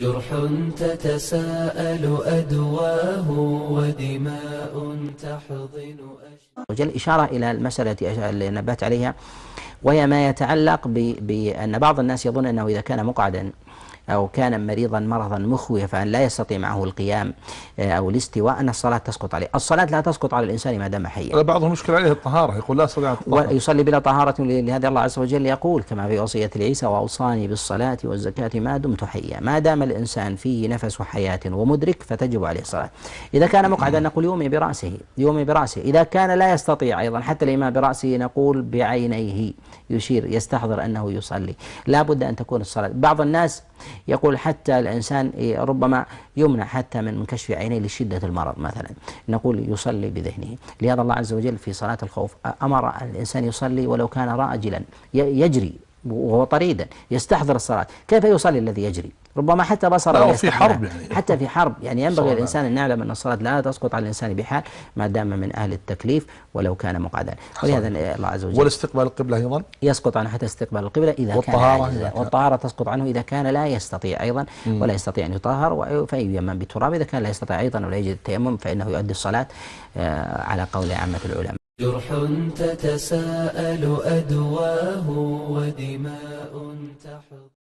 جرح تتساءل أدواه ودماء تحضن وجل إشارة إلى المسألة اللي نبهت عليها، وهي ما يتعلق بأن بعض الناس يظن أنه إذا كان مقعدا أو كان مريضا مرضا مخوفا لا يستطيع معه القيام أو الاستواء أن الصلاة تسقط عليه. الصلاة لا تسقط على الإنسان ما دام حيا. بعضهم يشكل عليه الطهارة، يقول لا أستطيع الطهارة ويصلي بلا طهارة. لهذا الله عز وجل يقول كما في وصية عيسى: وأوصاني بالصلاة والزكاة ما دمت حيا. ما دام الإنسان فيه نفس حياة ومدرك فتجب عليه الصلاة. إذا كان مقعدا نقول يومي برأسه. إذا كان لا يستطيع أيضا حتى الإمام برأسه نقول بعينيه، يشير يستحضر أنه يصلي. لا بد أن تكون الصلاة. بعض الناس يقول حتى الإنسان ربما يمنع حتى من كشف عينيه لشدة المرض مثلا، نقول يصلي بذهنه. لهذا الله عز وجل في صلاة الخوف أمر الإنسان يصلي ولو كان راجلا يجري وهو طريدا يستحضر الصلاة. كيف يصلي الذي يجري؟ ربما حتى بصره في حرب حتى في حرب ينبغي الإنسان أن يعلم أن الصلاة لا تسقط على الإنسان بحال ما دام من أهل التكليف ولو كان مقعدا. ولهذا الله عز وجل والاستقبال القبلة أيضا يسقط عنه حتى استقبال القبلة إذا كان والطهارة تسقط عنه إذا كان لا يستطيع أيضا ولا يستطيع أن يطهر فييمم بالتراب. إذا كان لا يستطيع أيضا ولا يجد التيمم فإنه يؤدي الصلاة على قول عامة العلماء. جرح تتساءل أدواه ودماء تحضن